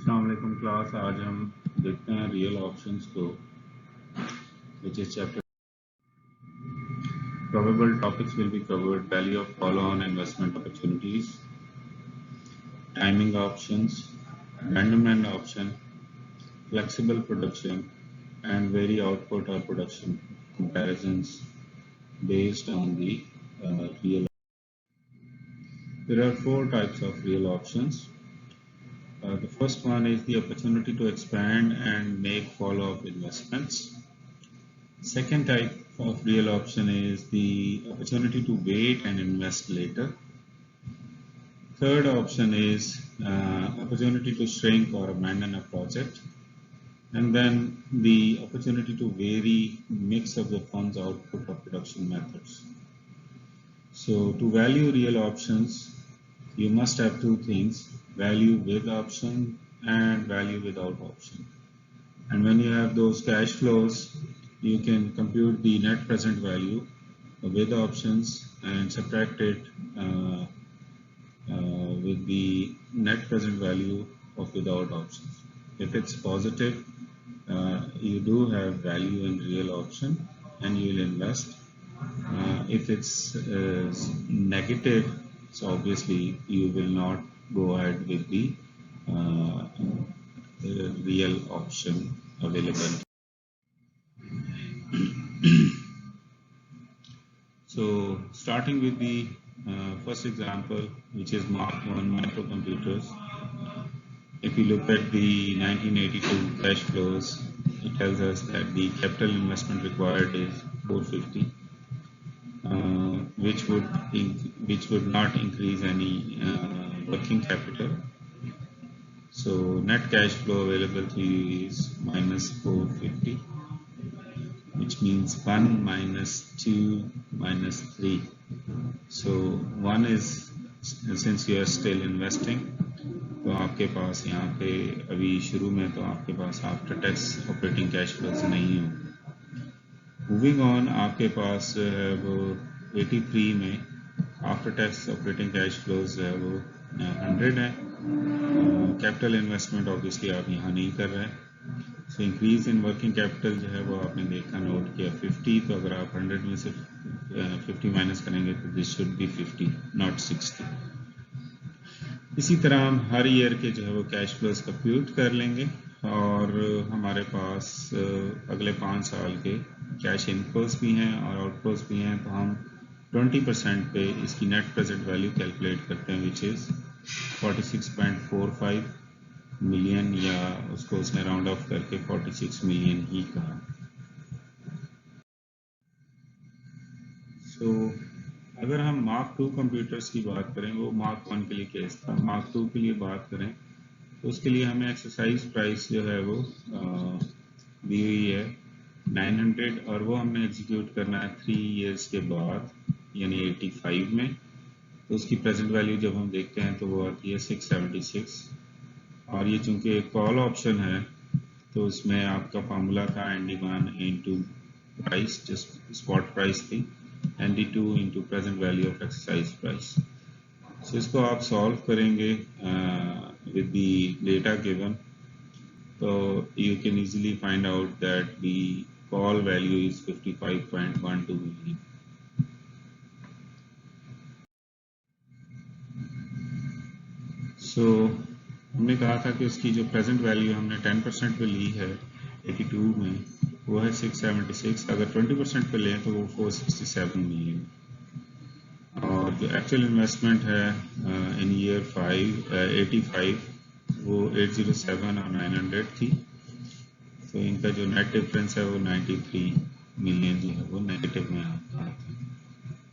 अस्सलाम वालेकुम क्लास। आज हम देखते हैं रियल ऑप्शंस को, which is chapter. Probable topics will be covered: value of follow-on investment opportunities, timing options, abandonment option, flexible production, and vary output or production comparisons based on the real. There are four types of real options. The first one is the opportunity to expand and make follow-up investments. Second type of real option is the opportunity to wait and invest later. Third option is opportunity to shrink or abandon a project. And then the opportunity to vary mix of the funds output or production methods. So to value real options, you must have two things: value with option and value without option. And when you have those cash flows, you can compute the net present value with options and subtract it with the net present value of without options. If it's positive, you do have value in real option and you will invest. If it's negative, so obviously you will not go ahead with the real option available. So starting with the first example, which is Mark 1 microcomputers. If you look at the 1982 cash flows, it tells us that the capital investment required is 450, which would not increase any working capital. So net cash flow available to you is minus 450, which means 1 minus 2 minus 3. So 1 is, since you are still investing, तो आपके पास यहाँ पे अभी शुरू में तो आपके पास after tax operating cash flows नहीं हो। मूविंग ऑन, आपके पास है वो 83 में after tax operating cash flows है वो 100 है। कैपिटल इन्वेस्टमेंट ऑब्वियसली आप यहाँ नहीं कर रहे हैं। So increase in working capital जो है वो आपने देखा, नोट किया 50, तो अगर आप 100 में से 50 माइनस करेंगे तो दिस शुड बी 50, नॉट 60। इसी तरह हम हर ईयर के जो है वो कैश फ्लोज कंप्यूट कर लेंगे और हमारे पास अगले 5 साल के कैश इनफ्लोज भी हैं और आउटफ्लोज भी हैं, तो हम 20% पे इसकी नेट प्रेजेंट वैल्यू कैलकुलेट करते हैं, विच इज़ 46.45 मिलियन, या उसको उसने राउंड ऑफ करके 46 मिलियन ही कहा। सो अगर हम मार्क 2 कंप्यूटर्स की बात करें, वो मार्क 1 के लिए केस था। मार्क 2 के लिए बात करें तो उसके लिए हमें एक्सरसाइज प्राइस जो है वो दी हुई है 900, और वो हमने एग्जीक्यूट करना है 3 इयर्स के बाद, यानी 85 में। तो उसकी प्रेजेंट वैल्यू जब हम देखते हैं तो वो आती है 676, और ये चूंकि एक कॉल ऑप्शन है तो इसमें आपका फार्मूला था ND1 into price, just spot price थी, ND2 into present value of exercise price. So इसको आप सॉल्व करेंगे with the data given, so you can easily find out that the call value is 55.12 million. So हमने कहा था कि उसकी जो प्रेजेंट वैल्यू हमने 10% पे ली है 82 में, वो है 676। अगर 20% पे लें तो वो 467 मिलियन, और जो एक्चुअल इन्वेस्टमेंट है इन ईयर 85 वो 807 और 900 थी। तो इनका जो नेट डिफरेंस है वो 93 मिलियन जो है वो नेगेटिव में आता है,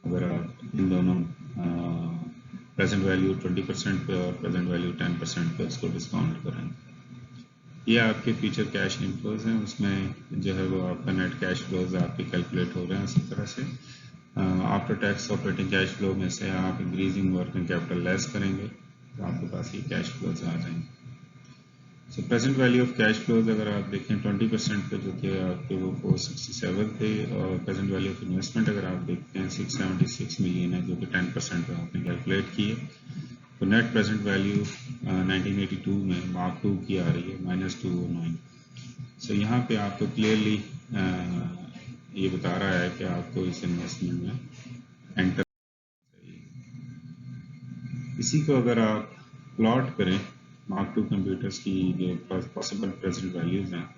अगर आप इन दोनों प्रेजेंट वैल्यू 20% पे और प्रेजेंट वैल्यू 10% पे उसको डिस्काउंट करें। ये आपके फ्यूचर कैश इनफ्लोज हैं, उसमें जो है वो आपका नेट कैश फ्लोज आपके कैलकुलेट हो रहे हैं उसी तरह से। After tax operating cash flow में से आप इंक्रीजिंग वर्किंग कैपिटल लेस करेंगे तो आपके पास ये कैश फ्लोज आ जाएंगे। सो present value of cash flows अगर आप देखें 20% पे जो थे आपके वो 467 थे, और प्रेजेंट वैल्यू ऑफ इन्वेस्टमेंट अगर आप देखते हैं 676 मिलियन है, जो कि 10% पे आपने कैलकुलेट किए। तो नेट प्रेजेंट वैल्यू 1982 में मार्क टू की आ रही है -209। सो यहाँ पे आपको क्लियरली ये बता रहा है कि आपको इस इन्वेस्टमेंट में एंटर। इसी को अगर आप प्लॉट करें मार्क टू कंप्यूटर्स की जो पॉसिबल प्रेजेंट वैल्यूज हैं,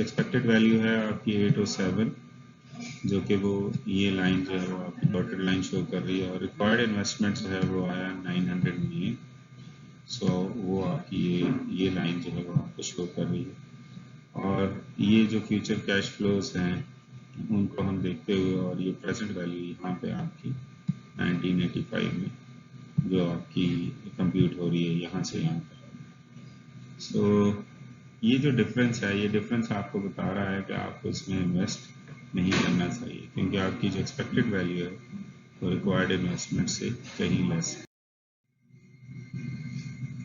एक्सपेक्टेड वैल्यू है आपकी 807, जो कि वो ये लाइन जो है वो आपकी डॉटेड लाइन शो कर रही है, और रिक्वायर्ड इन्वेस्टमेंट जो है वो आया 900 मिलियन। सो वो आपकी ये लाइन जो है वो आपको शो कर रही है, और ये जो फ्यूचर कैश फ्लोज हैं उनको हम देखते हुए, और ये प्रेजेंट वैल्यू यहाँ पे आपकी 1985 में जो आपकी कंप्यूट हो रही है यहाँ से यहाँ पर। सो ये जो डिफरेंस है, ये डिफरेंस आपको बता रहा है कि आपको इसमें इन्वेस्ट नहीं करना चाहिए, क्योंकि आपकी जो एक्सपेक्टेड वैल्यू है वो रिक्वायर्ड इन्वेस्टमेंट से कहीं लेस है।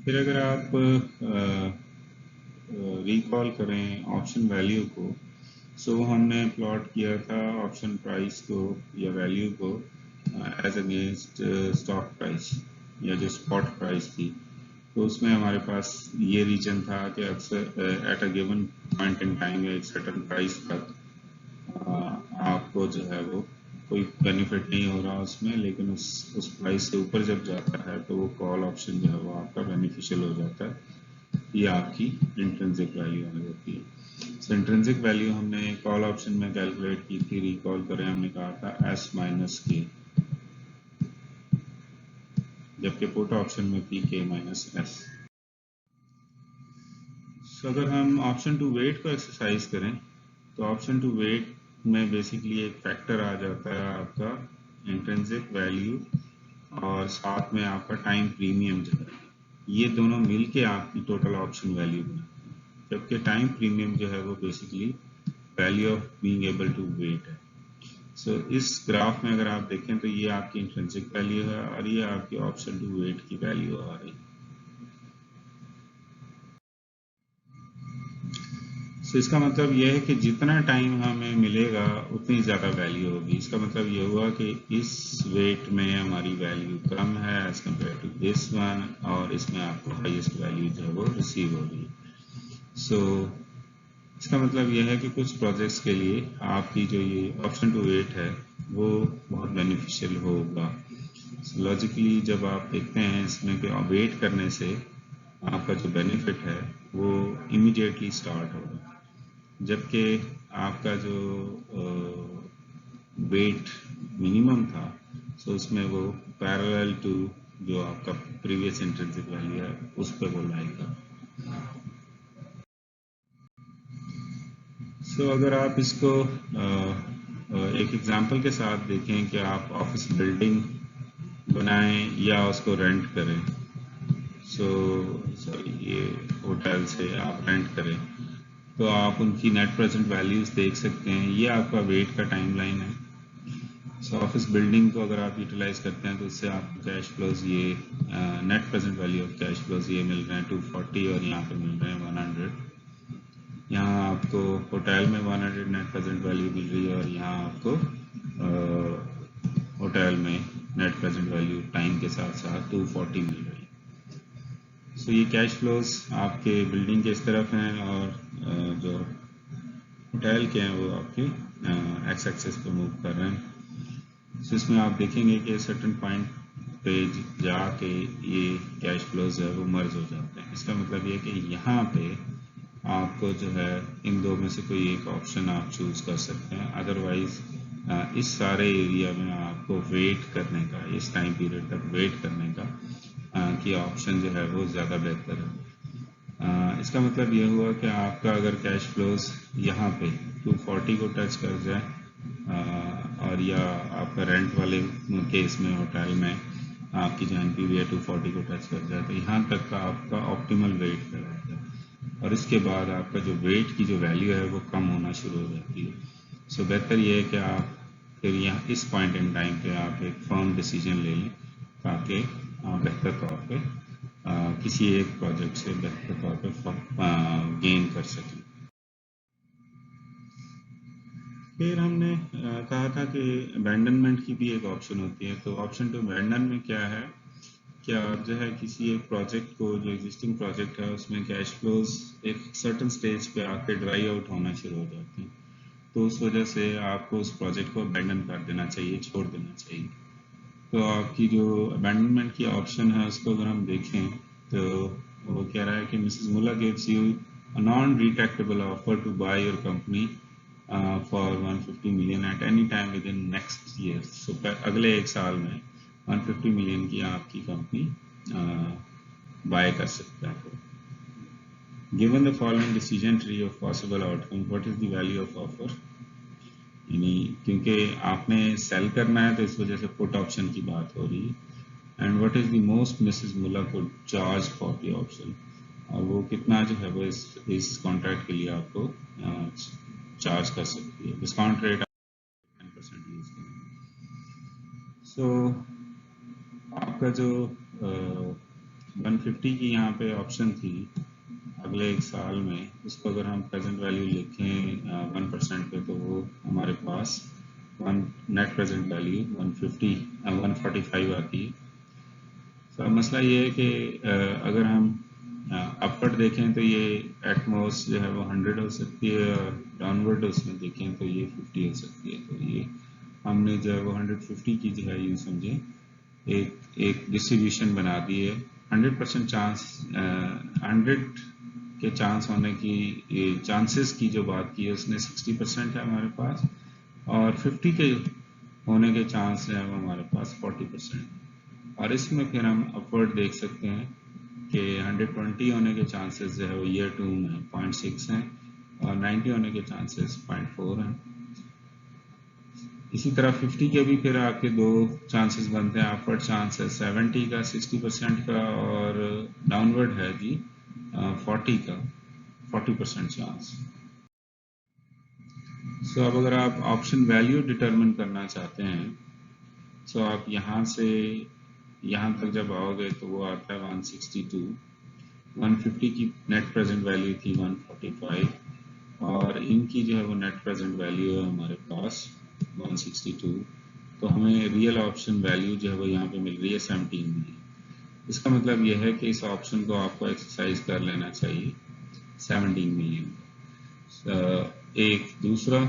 फिर अगर आप रिकॉल करें ऑप्शन वैल्यू को, सो हमने प्लॉट किया था ऑप्शन प्राइस को या वैल्यू को एज अगेंस्ट स्टॉक प्राइस या जो स्पॉट प्राइस थी। तो उसमें हमारे पास ये रीजन था कि अक्सर at a given point in time या एक सर्टन प्राइस तक आपको जो है वो कोई बेनिफिट नहीं हो रहा उसमें, लेकिन उस प्राइस से ऊपर जब जाता है तो वो कॉल ऑप्शन जो है वो आपका बेनिफिशियल हो जाता है। ये आपकी इंट्रिंसिक वैल्यू आ जाती है। सो इंट्रिंसिक वैल्यू हमने कॉल ऑप्शन में कैलकुलेट की थी, रिकॉल करें, हमने कहा था S माइनस के, जबकि पुट ऑप्शन में थी K माइनस S। सो अगर हम ऑप्शन टू वेट को एक्सरसाइज करें तो ऑप्शन टू वेट में बेसिकली एक फैक्टर आ जाता है आपका इंट्रिंसिक वैल्यू और साथ में आपका टाइम प्रीमियम जो है, ये दोनों मिलके आपकी टोटल ऑप्शन वैल्यू बनाते हैं, जबकि टाइम प्रीमियम जो है वो basically value of being able to wait है। सो इस ग्राफ में अगर आप देखें तो ये आपकी इंट्रिंसिक वैल्यू है और ये आपकी ऑप्शन टू वेट की वैल्यू आ रही है। सो इसका मतलब यह है कि जितना टाइम हमें मिलेगा उतनी ज़्यादा वैल्यू होगी। इसका मतलब ये हुआ कि इस वेट में हमारी वैल्यू कम है as compared to this one, और इसमें आपको हाईएस्ट वैल्यू जो है वो रिसीव हो रही है। सो इसका मतलब यह है कि कुछ प्रोजेक्ट्स के लिए आपकी जो ये ऑप्शन टू वेट है वो बहुत बेनिफिशियल होगा। लॉजिकली जब आप देखते हैं इसमें कि वेट करने से आपका जो बेनिफिट है वो इमीडिएटली स्टार्ट होगा, जबकि आपका जो वेट मिनिमम था सो उसमें वो पैरेलल टू जो आपका प्रीवियस इंट्रिंसिक वैल्यू है उस पर वो लाएगा। सो अगर आप इसको एक एग्जांपल के साथ देखें कि आप ऑफिस बिल्डिंग बनाएं या उसको रेंट करें, सो ये होटल से आप रेंट करें तो आप उनकी नेट प्रेजेंट वैल्यूज देख सकते हैं। ये आपका वेट का टाइमलाइन है। सो ऑफिस बिल्डिंग को अगर आप यूटिलाइज करते हैं तो उससे आपको कैश फ्लोज ये net present value of cash flows ये मिल रहे हैं 240 और यहाँ पे मिल रहे हैं 100। यहाँ आपको होटल में 100 नेट प्रेजेंट वैल्यू मिल रही है और यहाँ आपको होटल में नेट प्रेजेंट वैल्यू टाइम के साथ साथ 240 मिल रही है। सो ये कैश फ्लोज आपके बिल्डिंग के इस तरफ हैं और जो होटल के हैं वो आपके एक्स एक्सेस पे मूव कर रहे हैं। सो इसमें आप देखेंगे कि सर्टन पॉइंट पे जाके ये कैश फ्लोज है वो मर्ज हो जाते हैं। इसका मतलब ये कि यहाँ पे आपको जो है इन दो में से कोई एक ऑप्शन आप चूज कर सकते हैं, अदरवाइज इस सारे एरिया में आपको वेट करने का, इस टाइम पीरियड तक वेट करने का कि ऑप्शन जो है वो ज़्यादा बेहतर है। इसका मतलब ये हुआ कि आपका अगर कैश फ्लोज यहाँ पे 240 को टच कर जाए और या आपका रेंट वाले केस में होटल में आपकी जो एनपीवी है 240 को टच कर जाए तो यहाँ तक का आपका ऑप्टिमल वेट कराता है, और इसके बाद आपका जो वेट की जो वैल्यू है वो कम होना शुरू हो जाती है। सो बेहतर ये है कि आप फिर यहाँ इस पॉइंट इन टाइम पे आप एक फर्म डिसीजन ले लें ताकि बेहतर तौर पे किसी एक प्रोजेक्ट से बेहतर तौर पे गेन कर सकें। फिर हमने कहा था कि अबैंडनमेंट की भी एक ऑप्शन होती है। तो ऑप्शन टू अबैंडन में क्या है कि आप जो है किसी एक प्रोजेक्ट को, जो एग्जिस्टिंग प्रोजेक्ट है, उसमें कैश फ्लोज एक सर्टन स्टेज पे आके ड्राई आउट होना शुरू हो जाते हैं, तो उस वजह से आपको उस प्रोजेक्ट को अबैंडन कर देना चाहिए, छोड़ देना चाहिए। तो आपकी जो अबैंडनमेंट की ऑप्शन है उसको अगर हम देखें तो वो कह रहा है कि Mrs Mulla gives you a non retractable offer to buy your company for 150 million at any time within next year. So अगले एक साल में 150 मिलियन की आपकी कंपनी बाय कर सकता है। Given the following decision tree of possible outcome, what is the value of offer? यानी क्योंकि आपने सेल करना है तो इस वजह से पुट ऑप्शन की बात हो रही है। And what is the most Mrs Mulla could charge for the option, और वो कितना जो है वो इस कॉन्ट्रैक्ट के लिए आपको चार्ज कर सकती है। डिस्काउंट रेट 10% यूज करेंगे। सो आपका जो 150 की यहाँ पे ऑप्शन थी अगले एक साल में, उसको अगर हम प्रेजेंट वैल्यू लिखें 1% पे, तो वो हमारे पास नेट प्रेजेंट वैल्यू 145 आती है। तो अब मसला ये है कि अगर हम अपवर्ड देखें तो ये एटमोस्ट जो है वो 100 हो सकती है, और डाउनवर्ड उसमें देखें तो ये 50 हो सकती है। तो ये हमने जो है वो 150 की जो है यूँ समझे एक डिस्ट्रीब्यूशन बना दी है। 100% चांस 100 के चांस होने की, चांसेस की जो बात की है उसने 60% है हमारे पास, और 50 के होने के चांस है वो हमारे पास 40%। और इसमें फिर हम अपवर्ड देख सकते हैं कि 120 होने के चांसेस जो है वो ईयर 2 में 0.6 हैं, और 90 होने के चांसेस 0.4 हैं। इसी तरह 50 के भी फिर आपके दो चांसेस बनते हैं। अपवर्ड चांस है 70 का 60% का, और डाउनवर्ड है जी 40 का 40% चांस। सो अब अगर आप ऑप्शन वैल्यू डिटरमिन करना चाहते हैं, सो आप यहाँ से यहाँ तक जब आओगे तो वो आता है 162। 150 की नेट प्रेजेंट वैल्यू थी 145, और इनकी जो है वो नेट प्रेजेंट वैल्यू है हमारे पास 162। तो हमें रियल ऑप्शन वैल्यू जो है वो यहाँ पे मिल रही है 17 मिलियन। इसका मतलब यह है कि इस ऑप्शन को आपको एक्सरसाइज कर लेना चाहिए 17 मिलियन। एक दूसरा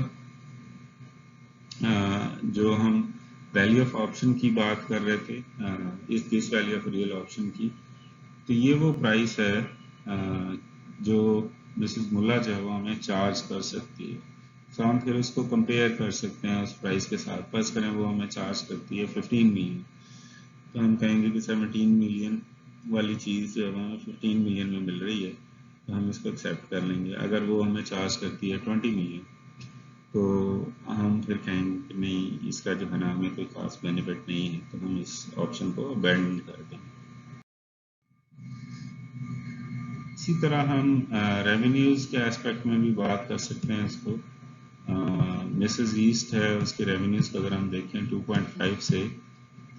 जो हम वैल्यू ऑफ ऑप्शन की बात कर रहे थे, इस this value of real option की, तो ये वो प्राइस है जो मिसेस मुल्ला जो है वो हमें चार्ज कर सकती है। तो हम फिर उसको कंपेयर कर सकते हैं उस प्राइस के साथ। फर्स्ट करें वो हमें चार्ज करती है 15 मिलियन, तो हम कहेंगे कि 17 मिलियन वाली चीज़ जो है हमें 15 मिलियन में मिल रही है, तो हम इसको एक्सेप्ट कर लेंगे। अगर वो हमें चार्ज करती है 20 मिलियन, तो हम फिर कहेंगे कि नहीं, इसका जो है ना हमें कोई खास बेनिफिट नहीं है, तो हम इस ऑप्शन को अबैंडन कर देंगे। इसी तरह हम रेवेन्यूज़ के एस्पेक्ट में भी बात कर सकते हैं इसको। मिसेस ईस्ट है, उसके रेवेन्यूज़ को अगर हम देखें 2.5 से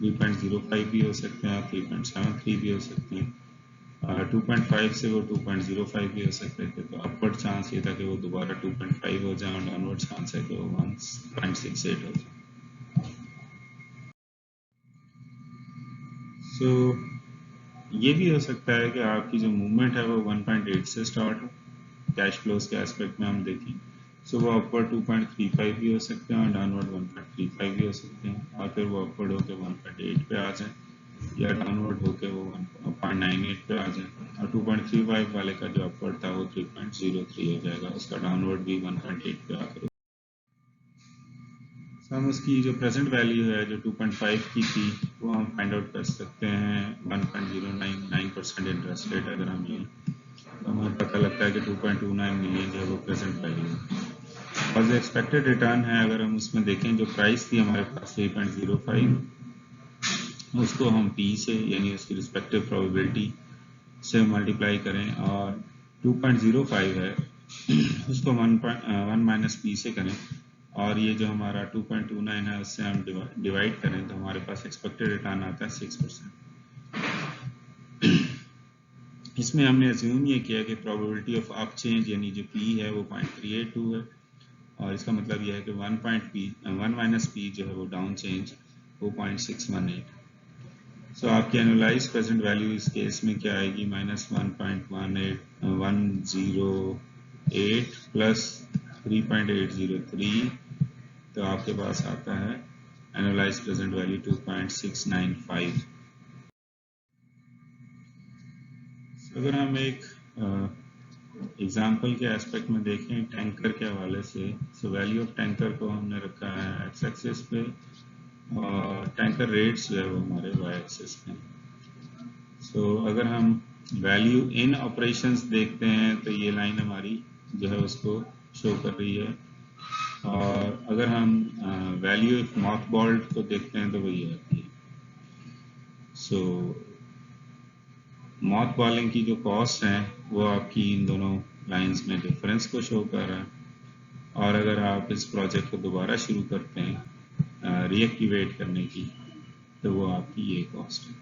3.05 भी हो सकते हैं, 3.73 भी हो सकते हैं। 2.5 से वो 2.05 भी हो सकते थे, तो अपवर्ड चांस ये था कि वो दोबारा 2.5 हो जाए, और डाउनवर्ड चांस है कि वो 1.68 हो जाए। सो ये भी हो सकता है कि आपकी जो मूवमेंट है वो 1.8 से स्टार्ट हो। कैश फ्लोज के एस्पेक्ट में हम देखें, सो वो अपवर्ड 2.35 भी हो सकते हैं, और डाउनवर्ड 1.35 भी हो सकते हैं, और फिर वो अपवर्ड होकर 1.8 पे आ जाए, या डाउनवर्ड होकर वो 1.98 पे आ जाए। और 2.35 वाले का जो अपवर्ड था वो 3.03 हो जाएगा, उसका डाउनवर्ड भी 1.8 पे आकर। हम उसकी जो प्रेजेंट वैल्यू है जो 2.5 की थी वो हम फाइंड आउट कर सकते हैं 1.099% इंटरेस्ट रेट अगर हम लें, तो हमें पता लगता है कि 2.29 मिलियन जो है वो प्रेजेंट वैल्यू है। और जो एक्सपेक्टेड रिटर्न है अगर हम उसमें देखें, जो प्राइस थी हमारे पास 3.05, उसको हम पी से यानी उसकी रिस्पेक्टिव प्रोबेबिलिटी से मल्टीप्लाई करें, और 2.05 है उसको 1 माइनस पी से करें, और ये जो हमारा 2.29 है उससे हम डिवाइड करें, तो हमारे पास एक्सपेक्टेड रिटर्न आता है 6%। इसमें हमने अज्यूम ये किया कि प्रोबेबिलिटी ऑफ अप चेंज यानी जो पी है वो 0.382 है, और इसका मतलब यह है कि 1 माइनस पी जो है वो डाउन चेंज वो 0.618। सो आपकी एनुअलाइज प्रेजेंट वैल्यू इस केस में क्या आएगी, -1.18108 प्लस 3.803, तो आपके पास आता है एनुअलाइज प्रेजेंट वैल्यू 2.695। अगर हम एक एग्जाम्पल के एस्पेक्ट में देखें टैंकर के हवाले से, सो वैल्यू ऑफ टैंकर को हमने रखा है एक्स एक्सिस पे और टैंकर रेट्स जो है वो हमारे वाई एक्सिस पे। सो अगर हम वैल्यू इन ऑपरेशंस देखते हैं तो ये लाइन हमारी जो है उसको शो कर रही है, और अगर हम वैल्यू ऑफ मॉथ बॉल्ड को देखते हैं तो वही आती है। सो मॉथ बॉलिंग की जो कॉस्ट है वो आपकी इन दोनों लाइंस में डिफरेंस को शो कर रहा है, और अगर आप इस प्रोजेक्ट को दोबारा शुरू करते हैं रीएक्टिवेट करने की, तो वो आपकी ये कॉस्ट है।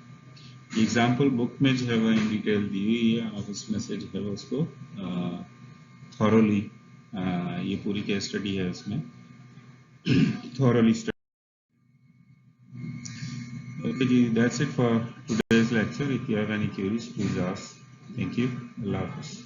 एग्जाम्पल बुक में जो है वो इन डिटेल दी हुई है, आप उसमें से जो है वो उसको थॉरोली, ये पूरी केस स्टडी है उसमें thoroughly study. Okay ji, that's it for today's lecture. If you have any queries, please ask. Thank you. Allah Hafiz.